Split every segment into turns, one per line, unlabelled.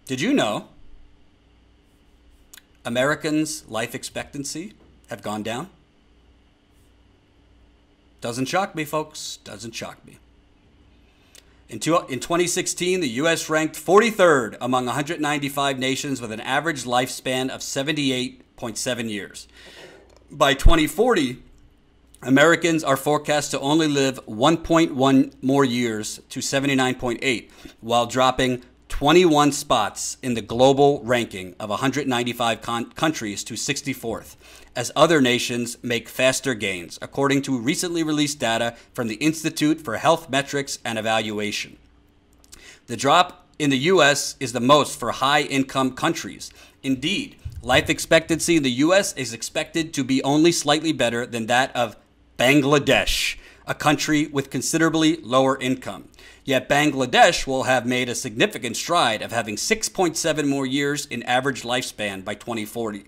Did you know Americans' life expectancy have gone down? Doesn't shock me, folks. Doesn't shock me. In 2016, the U.S. ranked 43rd among 195 nations with an average lifespan of 78.7 years. By 2040, Americans are forecast to only live 1.1 more years to 79.8, while dropping 21 spots in the global ranking of 195 countries to 64th, as other nations make faster gains, according to recently released data from the Institute for Health Metrics and Evaluation. The drop in the U.S. is the most for high-income countries. Indeed, life expectancy in the U.S. is expected to be only slightly better than that of Bangladesh, a country with considerably lower income. Yet Bangladesh will have made a significant stride of having 6.7 more years in average lifespan by 2040.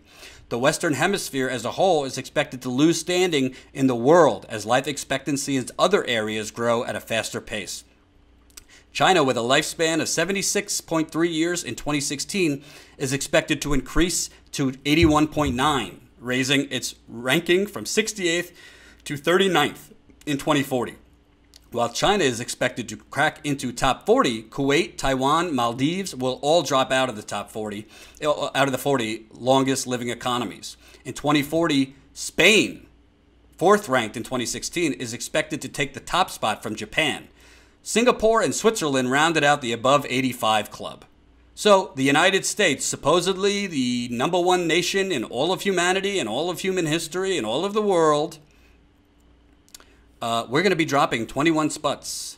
The Western Hemisphere as a whole is expected to lose standing in the world as life expectancy in other areas grow at a faster pace. China, with a lifespan of 76.3 years in 2016, is expected to increase to 81.9, raising its ranking from 68th to 39th in 2040. While China is expected to crack into top 40, Kuwait, Taiwan, Maldives will all drop out of the top 40, out of the 40 longest living economies. In 2040, Spain, fourth ranked in 2016, is expected to take the top spot from Japan. Singapore and Switzerland rounded out the above 85 club. So the United States, supposedly the #1 nation in all of humanity and all of human history and all of the world, we're going to be dropping 21 spots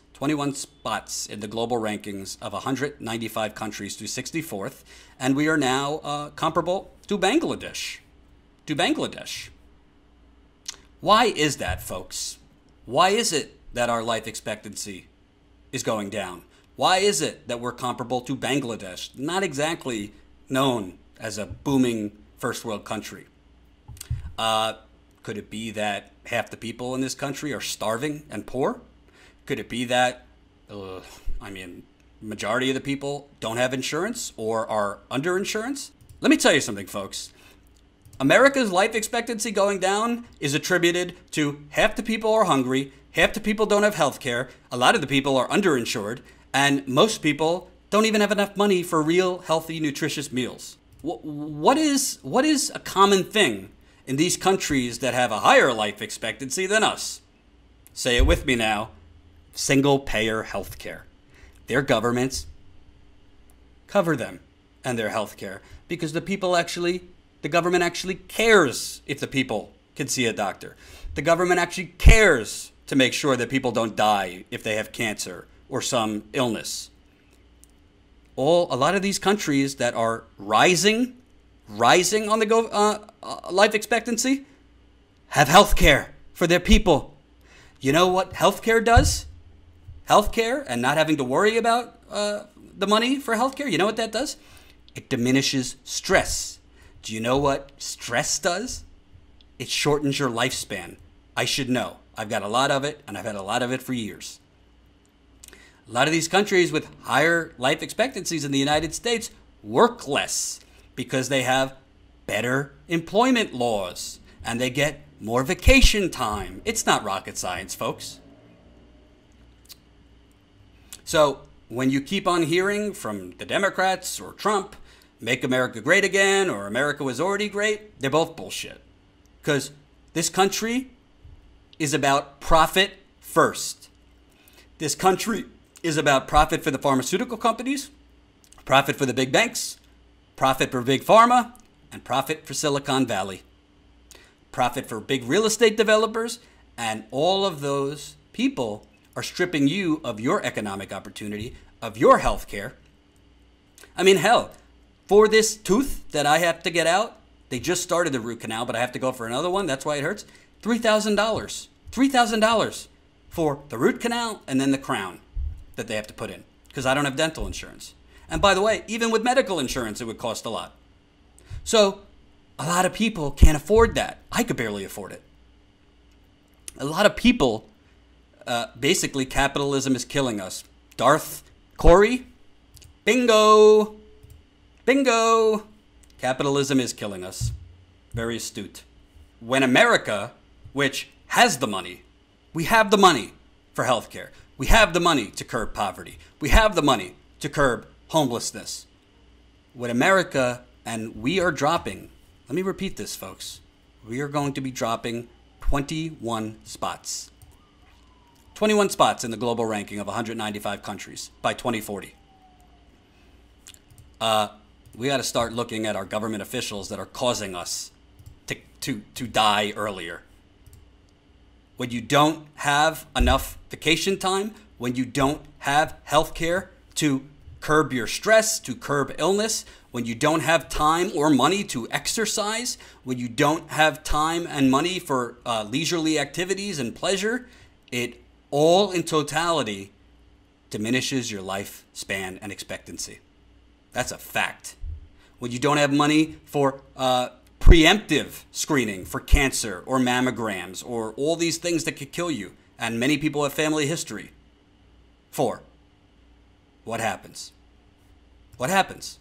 in the global rankings of 195 countries to 64th, and we are now comparable to Bangladesh. Why is that, folks? Why is it that our life expectancy is going down? Why is it that we're comparable to Bangladesh, not exactly known as a booming first world country? Could it be that half the people in this country are starving and poor? Could it be that, majority of the people don't have insurance or are under insurance? Let me tell you something, folks. America's life expectancy going down is attributed to half the people are hungry, half the people don't have health care, a lot of the people are underinsured, and most people don't even have enough money for real, healthy, nutritious meals. What is a common thing in these countries that have a higher life expectancy than us? Say it with me now. Single-payer health care. Their governments cover them and their health care because the government actually cares if the people can see a doctor. The government actually cares to make sure that people don't die if they have cancer or some illness. A lot of these countries that are rising on the life expectancy have health care for their people. You know what health care does? Health care and not having to worry about the money for health care, you know what that does? It diminishes stress. Do you know what stress does? It shortens your lifespan. I should know. I've got a lot of it, and I've had a lot of it for years. A lot of these countries with higher life expectancies in the United States work less because they have better employment laws and they get more vacation time. It's not rocket science, folks. So when you keep on hearing from the Democrats or Trump, make America great again, or America was already great, they're both bullshit. Because this country is about profit first. This country is about profit for the pharmaceutical companies, profit for the big banks, profit for big pharma, and profit for Silicon Valley. Profit for big real estate developers, and all of those people are stripping you of your economic opportunity, of your health care. I mean, hell, for this tooth that I have to get out, they just started the root canal, but I have to go for another one. That's why it hurts. $3,000. $3,000 for the root canal and then the crown that they have to put in because I don't have dental insurance. And by the way, even with medical insurance, it would cost a lot. So a lot of people can't afford that. I could barely afford it. A lot of people, basically capitalism is killing us. Darth Corey, bingo. Bingo! Capitalism is killing us. Very astute. When America, which has the money, we have the money for healthcare. We have the money to curb poverty. We have the money to curb homelessness. When America, and we are dropping, let me repeat this, folks. We are going to be dropping 21 spots. 21 spots in the global ranking of 195 countries by 2040. We got to start looking at our government officials that are causing us to die earlier. When you don't have enough vacation time, when you don't have health care to curb your stress, to curb illness, when you don't have time or money to exercise, when you don't have time and money for leisurely activities and pleasure, it all in totality diminishes your lifespan and expectancy. That's a fact. When you don't have money for preemptive screening for cancer or mammograms or all these things that could kill you, and many people have family history. 4. What happens? What happens?